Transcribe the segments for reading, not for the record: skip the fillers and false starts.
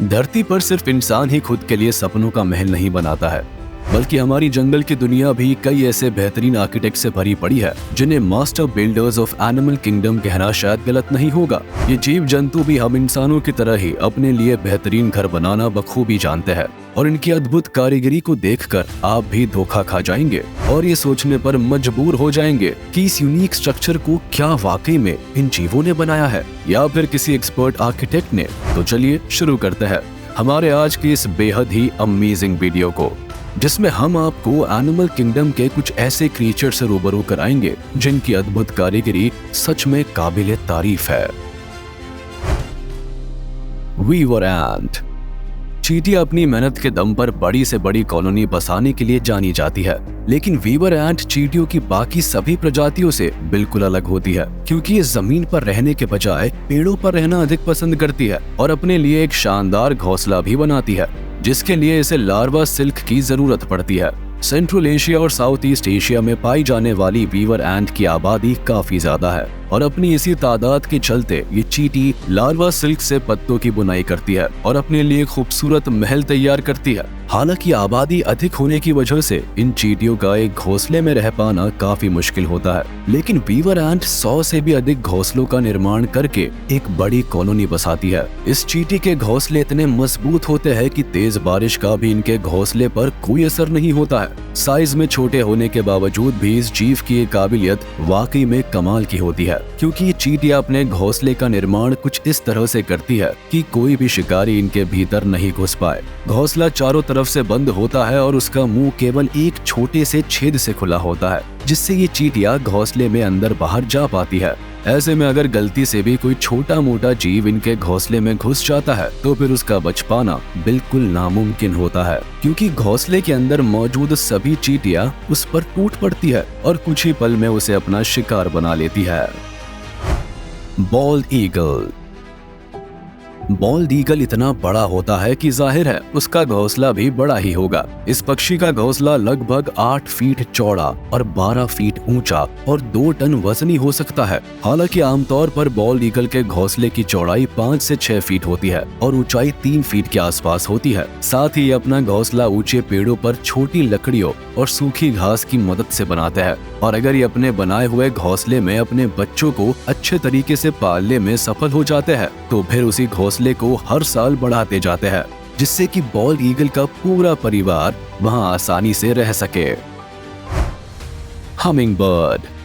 धरती पर सिर्फ इंसान ही खुद के लिए सपनों का महल नहीं बनाता है, बल्कि हमारी जंगल की दुनिया भी कई ऐसे बेहतरीन आर्किटेक्ट से भरी पड़ी है जिन्हें master builders of animal kingdom कहना शायद गलत नहीं होगा। ये जीव जंतु भी हम इंसानों की तरह ही अपने लिए बेहतरीन घर बनाना बखूबी जानते हैं और इनकी अद्भुत कारीगरी को देखकर आप भी धोखा खा जाएंगे और ये सोचने पर मजबूर हो जाएंगे कि इस यूनिक स्ट्रक्चर को क्या वाकई में इन जीवों ने बनाया है या फिर किसी एक्सपर्ट आर्किटेक्ट ने। तो चलिए शुरू करते हैं हमारे आज की इस बेहद ही अमेजिंग वीडियो को, जिसमें हम आपको एनिमल किंगडम के कुछ ऐसे क्रिएचर से रूबरू कराएंगे जिनकी अद्भुत कारीगरी सच में काबिले तारीफ है। वीवर एंट। चींटियां अपनी मेहनत के दम पर बड़ी से बड़ी कॉलोनी बसाने के लिए जानी जाती है, लेकिन वीवर एंट चींटियों की बाकी सभी प्रजातियों से बिल्कुल अलग होती है, क्योंकि ये जमीन पर रहने के बजाय पेड़ों पर रहना अधिक पसंद करती है और अपने लिए एक शानदार घोंसला भी बनाती है, जिसके लिए इसे लार्वा सिल्क की जरूरत पड़ती है। सेंट्रल एशिया और साउथ ईस्ट एशिया में पाई जाने वाली वीवर एंट की आबादी काफी ज्यादा है और अपनी इसी तादाद के चलते ये चींटी लार्वा सिल्क से पत्तों की बुनाई करती है और अपने लिए खूबसूरत महल तैयार करती है। हालांकि आबादी अधिक होने की वजह से इन चींटियों का एक घोंसले में रह पाना काफी मुश्किल होता है, लेकिन वीवर एंट 100 से भी अधिक घोंसलों का निर्माण करके एक बड़ी कॉलोनी बसाती है। इस चींटी के घोंसले इतने मजबूत होते हैं कि तेज बारिश का भी इनके घोंसले पर कोई असर नहीं होता है। साइज में छोटे होने के बावजूद भी इस जीव की काबिलियत वाकई में कमाल की होती है, क्योंकि ये चींटियां अपने घोंसले का निर्माण कुछ इस तरह से करती है कि कोई भी शिकारी इनके भीतर नहीं घुस पाए। घोंसला चारों तरफ से बंद होता है और उसका मुंह केवल एक छोटे से छेद से खुला होता है, जिससे ये चींटियां घोंसले में अंदर बाहर जा पाती है। ऐसे में अगर गलती से भी कोई छोटा मोटा जीव इनके घोंसले में घुस जाता है तो फिर उसका बच पाना बिल्कुल नामुमकिन होता है, क्योंकि घोंसले के अंदर मौजूद सभी चींटियां उस पर टूट पड़ती है और कुछ ही पल में उसे अपना शिकार बना लेती है। Bold eagle. बॉल्ड ईगल इतना बड़ा होता है कि जाहिर है उसका घोंसला भी बड़ा ही होगा। इस पक्षी का घोंसला लगभग 8 फीट चौड़ा और 12 फीट ऊंचा और 2 टन वजनी हो सकता है। हालांकि आमतौर पर बॉल्ड ईगल के घोंसले की चौड़ाई 5 से 6 फीट होती है और ऊंचाई 3 फीट के आसपास होती है। साथ ही अपना घोंसला ऊंचे पेड़ों पर छोटी लकड़ियों और सूखी घास की मदद से बनाते हैं और अगर ये अपने बनाए हुए घोंसले में अपने बच्चों को अच्छे तरीके से पालने में सफल हो जाते हैं तो फिर उसी घोंसले को हर साल बढ़ाते जाते हैं, जिससे कि बॉल्ड ईगल का पूरा परिवार वहां आसानी से रह सके। Humming bird.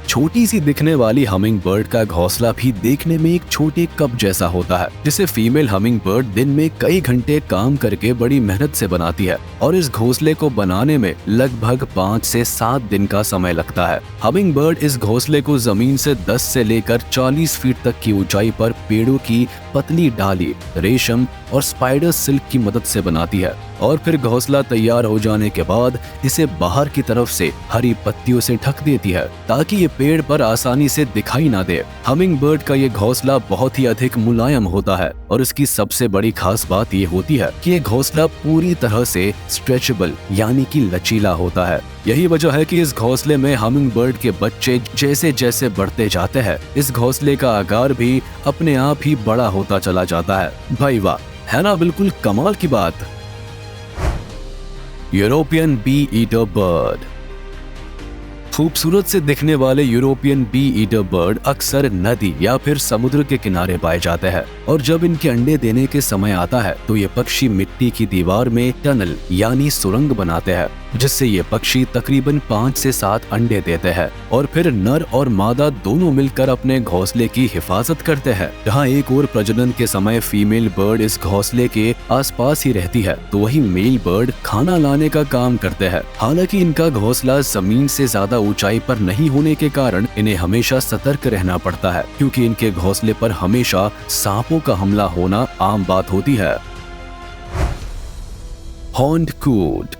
छोटी सी दिखने वाली हमिंग बर्ड का घोंसला भी देखने में एक छोटे कप जैसा होता है, जिसे फीमेल हमिंग बर्ड दिन में कई घंटे काम करके बड़ी मेहनत से बनाती है और इस घोंसले को बनाने में लगभग 5 से 7 दिन का समय लगता है। हमिंग बर्ड इस घोंसले को जमीन से 10 से लेकर 40 फीट तक की ऊंचाई पर पेड़ों की पतली डाली, रेशम और स्पाइडर सिल्क की मदद से बनाती है और फिर घोंसला तैयार हो जाने के बाद इसे बाहर की तरफ से हरी पत्तियों से ढक देती है ताकि ये पेड़ पर आसानी से दिखाई ना दे। हमिंग बर्ड का ये घोंसला बहुत ही अधिक मुलायम होता है और इसकी सबसे बड़ी खास बात ये होती है कि ये घोंसला पूरी तरह से स्ट्रेचेबल यानी कि लचीला होता है। यही वजह है कि इस घोंसले में हमिंग बर्ड के बच्चे जैसे जैसे बढ़ते जाते हैं इस घोंसले का आकार भी अपने आप ही बड़ा होता चला जाता है। भाई वाह, है ना बिल्कुल कमाल की बात। European bee eater bird. खूबसूरत से दिखने वाले यूरोपियन बी ईटर बर्ड अक्सर नदी या फिर समुद्र के किनारे पाए जाते हैं और जब इनके अंडे देने के समय आता है तो ये पक्षी मिट्टी की दीवार में टनल यानी सुरंग बनाते हैं, जिससे ये पक्षी तकरीबन 5 से 7 अंडे देते हैं और फिर नर और मादा दोनों मिलकर अपने घोंसले की हिफाजत करते हैं। जहाँ एक और प्रजनन के समय फीमेल बर्ड इस घोंसले के आसपास ही रहती है तो वही मेल बर्ड खाना लाने का काम करते हैं। हालांकि इनका घोंसला जमीन से ज्यादा ऊंचाई पर नहीं होने के कारण इन्हें हमेशा सतर्क रहना पड़ता है, क्योंकि इनके घोंसले पर हमेशा सांपों का हमला होना आम बात होती है। हॉर्न्ड कूट।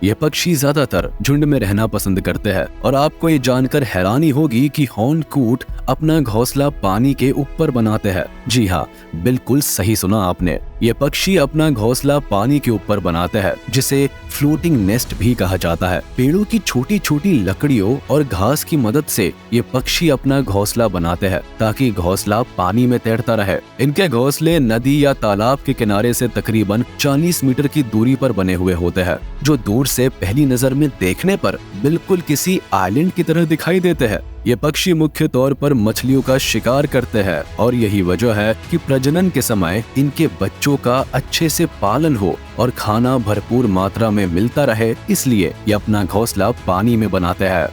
ये पक्षी ज्यादातर झुंड में रहना पसंद करते हैं और आपको ये जानकर हैरानी होगी कि हॉर्न्ड कूट अपना घोंसला पानी के ऊपर बनाते हैं। जी हाँ, बिल्कुल सही सुना आपने। ये पक्षी अपना घोंसला पानी के ऊपर बनाते हैं, जिसे फ्लोटिंग नेस्ट भी कहा जाता है। पेड़ों की छोटी छोटी लकड़ियों और घास की मदद से ये पक्षी अपना घोंसला बनाते हैं ताकि घोंसला पानी में तैरता रहे। इनके घोंसले नदी या तालाब के किनारे से तकरीबन 40 मीटर की दूरी पर बने हुए होते हैं, जो दूर से पहली नजर में देखने पर बिल्कुल किसी आइलैंड की तरह दिखाई देते हैं। ये पक्षी मुख्य तौर पर मछलियों का शिकार करते हैं और यही वजह है कि प्रजनन के समय इनके बच्चों का अच्छे से पालन हो और खाना भरपूर मात्रा में मिलता रहे, इसलिए ये अपना घोंसला पानी में बनाते हैं।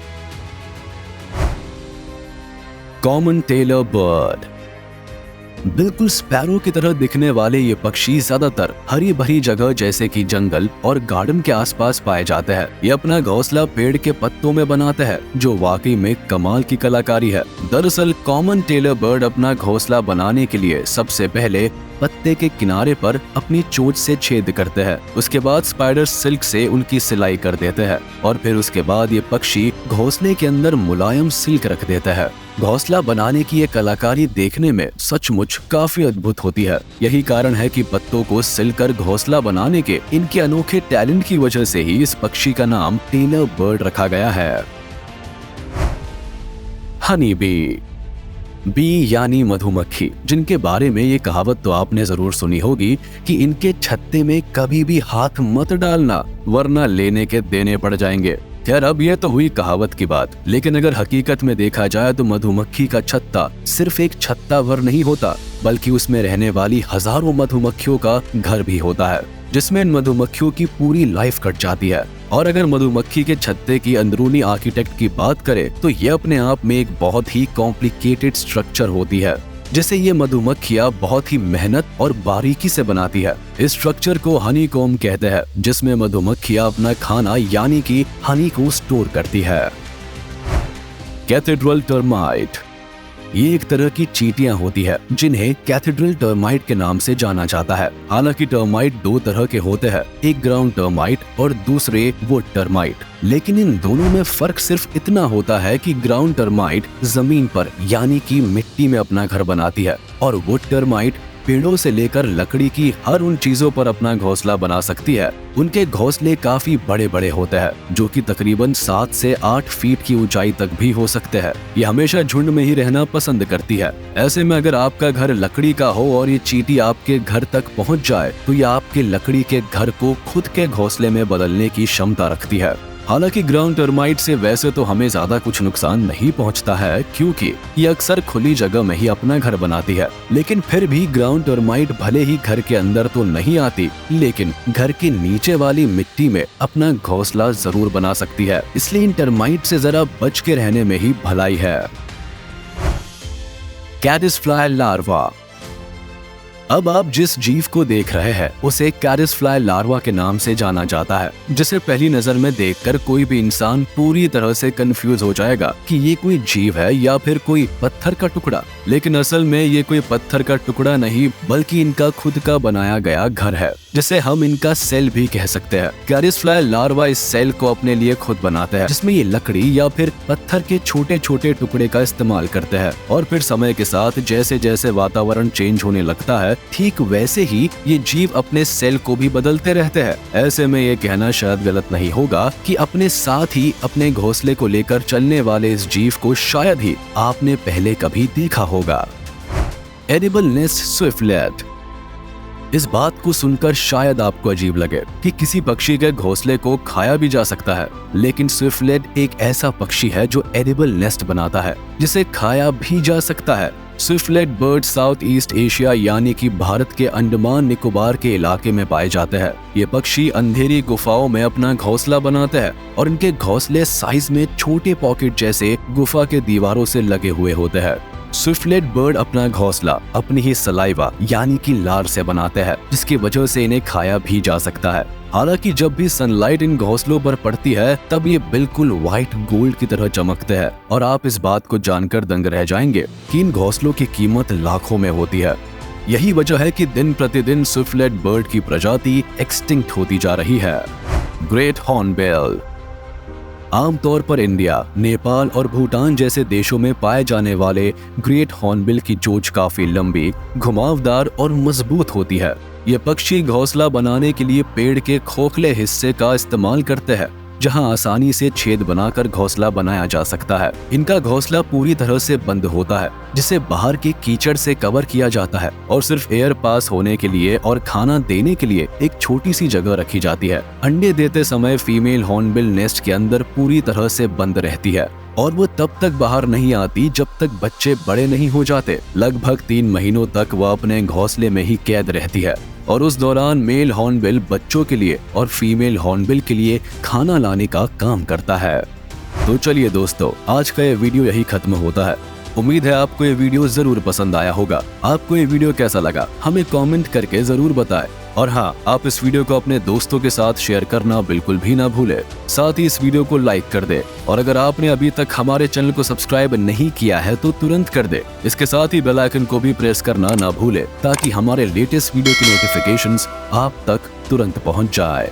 Common tailor bird. बिल्कुल स्पैरो की तरह दिखने वाले ये पक्षी ज्यादातर हरी भरी जगह जैसे कि जंगल और गार्डन के आसपास पाए जाते हैं। ये अपना घोंसला पेड़ के पत्तों में बनाते हैं, जो वाकई में कमाल की कलाकारी है। दरअसल कॉमन टेलर बर्ड अपना घोंसला बनाने के लिए सबसे पहले पत्ते के किनारे पर अपनी चोंच से छेद करते हैं। उसके बाद स्पाइडर सिल्क से उनकी सिलाई कर देते हैं और फिर उसके बाद ये पक्षी घोंसले के अंदर मुलायम सिल्क रख देते हैं। घोंसला बनाने की ये कलाकारी देखने में सचमुच काफी अद्भुत होती है। यही कारण है कि पत्तों को सिलकर घोंसला बनाने के इनके अनोखे टैलेंट की वजह से ही इस पक्षी का नाम टेलर बर्ड रखा गया है। Honey bee. बी यानी मधुमक्खी, जिनके बारे में ये कहावत तो आपने जरूर सुनी होगी कि इनके छत्ते में कभी भी हाथ मत डालना वरना लेने के देने पड़ जाएंगे। खैर अब ये तो हुई कहावत की बात, लेकिन अगर हकीकत में देखा जाए तो मधुमक्खी का छत्ता सिर्फ एक छत्ता भर नहीं होता, बल्कि उसमें रहने वाली हजारों मधुमक्खियों का घर भी होता है, जिसमें इन मधुमक्खियों की पूरी लाइफ कट जाती है। और अगर मधुमक्खी के छत्ते की अंदरूनी आर्किटेक्ट की बात करें तो ये अपने आप में एक बहुत ही कॉम्प्लिकेटेड स्ट्रक्चर होती है, जिसे ये मधुमक्खियां बहुत ही मेहनत और बारीकी से बनाती है। इस स्ट्रक्चर को हनी कॉम्ब कहते हैं, जिसमें मधुमक्खियां अपना खाना यानी कि हनी को स्टोर करती है। Cathedral termite. ये एक तरह की चींटियां होती है जिन्हें कैथेड्रल टर्माइट के नाम से जाना जाता है। हालांकि टर्माइट दो तरह के होते हैं, एक ग्राउंड टर्माइट और दूसरे वुड टर्माइट। लेकिन इन दोनों में फर्क सिर्फ इतना होता है कि ग्राउंड टर्माइट जमीन पर यानी कि मिट्टी में अपना घर बनाती है और वुड टर्माइट पेड़ों से लेकर लकड़ी की हर उन चीजों पर अपना घोंसला बना सकती है। उनके घोंसले काफी बड़े बड़े होते हैं, जो कि तकरीबन 7 से 8 फीट की ऊंचाई तक भी हो सकते हैं। ये हमेशा झुंड में ही रहना पसंद करती है। ऐसे में अगर आपका घर लकड़ी का हो और ये चींटी आपके घर तक पहुंच जाए तो ये आपके लकड़ी के घर को खुद के घोंसले में बदलने की क्षमता रखती है। हालांकि ग्राउंड टर्माइट से वैसे तो हमें ज्यादा कुछ नुकसान नहीं पहुंचता है, क्योंकि ये अक्सर खुली जगह में ही अपना घर बनाती है। लेकिन फिर भी ग्राउंड टर्माइट भले ही घर के अंदर तो नहीं आती, लेकिन घर के नीचे वाली मिट्टी में अपना घोंसला जरूर बना सकती है। इसलिए इन टर्माइट से जरा बच के रहने में ही भलाई है। कैडिसफ्लाई लार्वा। अब आप जिस जीव को देख रहे हैं उसे कैडिसफ्लाई लार्वा के नाम से जाना जाता है, जिसे पहली नजर में देखकर कोई भी इंसान पूरी तरह से कंफ्यूज हो जाएगा कि ये कोई जीव है या फिर कोई पत्थर का टुकड़ा। लेकिन असल में ये कोई पत्थर का टुकड़ा नहीं, बल्कि इनका खुद का बनाया गया घर है, जिसे हम इनका सेल भी कह सकते हैं। कैडिसफ्लाई लार्वा इस सेल को अपने लिए खुद बनाते हैं, जिसमें ये लकड़ी या फिर पत्थर के छोटे छोटे टुकड़े का इस्तेमाल करते हैं। और फिर समय के साथ जैसे जैसे वातावरण चेंज होने लगता है, ठीक वैसे ही ये जीव अपने सेल को भी बदलते रहते हैं। ऐसे में ये कहना शायद गलत नहीं होगा कि अपने साथ ही अपने घोंसले को लेकर चलने वाले इस जीव को शायद ही आपने पहले कभी देखा होगा। Edible nest swiftlet. इस बात को सुनकर शायद आपको अजीब लगे कि किसी पक्षी के घोंसले को खाया भी जा सकता है, लेकिन स्विफ्टलेट एक ऐसा पक्षी है जो एडिबल नेस्ट बनाता है, जिसे खाया भी जा सकता है। Swiftlet bird south east Asia यानी कि भारत के अंडमान निकोबार के इलाके में पाए जाते हैं। ये पक्षी अंधेरी गुफाओं में अपना घोंसला बनाते हैं और इनके घोंसले साइज में छोटे पॉकेट जैसे गुफा के दीवारों से लगे हुए होते हैं। स्विफ्टलेट बर्ड अपना घोंसला अपनी ही सलाइवा यानी कि लार से बनाते हैं, जिसकी वजह से इन्हें खाया भी जा सकता है। हालांकि जब भी सनलाइट इन घोंसलों पर पड़ती है तब ये बिल्कुल व्हाइट गोल्ड की तरह चमकते हैं और आप इस बात को जानकर दंग रह जाएंगे कि इन घोंसलों की कीमत लाखों में होती है। यही वजह है कि दिन प्रतिदिन स्विफ्टलेट बर्ड की प्रजाति एक्सटिंक्ट होती जा रही है। Great hornbill. आमतौर पर इंडिया, नेपाल और भूटान जैसे देशों में पाए जाने वाले ग्रेट हॉर्नबिल की चोंच काफी लंबी, घुमावदार और मजबूत होती है। ये पक्षी घोंसला बनाने के लिए पेड़ के खोखले हिस्से का इस्तेमाल करते हैं, जहां आसानी से छेद बनाकर घोंसला बनाया जा सकता है। इनका घोंसला पूरी तरह से बंद होता है, जिसे बाहर के कीचड़ से कवर किया जाता है और सिर्फ एयर पास होने के लिए और खाना देने के लिए एक छोटी सी जगह रखी जाती है। अंडे देते समय फीमेल हॉर्नबिल नेस्ट के अंदर पूरी तरह से बंद रहती है और वो तब तक बाहर नहीं आती जब तक बच्चे बड़े नहीं हो जाते। लगभग 3 महीनों तक वह अपने घोंसले में ही कैद रहती है और उस दौरान मेल हॉर्नबिल बच्चों के लिए और फीमेल हॉर्नबिल के लिए खाना लाने का काम करता है। तो चलिए दोस्तों, आज का ये वीडियो यही खत्म होता है। उम्मीद है आपको ये वीडियो जरूर पसंद आया होगा। आपको ये वीडियो कैसा लगा हमें कमेंट करके जरूर बताएं। और हाँ, आप इस वीडियो को अपने दोस्तों के साथ शेयर करना बिल्कुल भी ना भूलें। साथ ही इस वीडियो को लाइक कर दे और अगर आपने अभी तक हमारे चैनल को सब्सक्राइब नहीं किया है तो तुरंत कर दे। इसके साथ ही बेल आइकन को भी प्रेस करना ना भूले ताकि हमारे लेटेस्ट वीडियो की नोटिफिकेशंस आप तक तुरंत पहुंच जाए।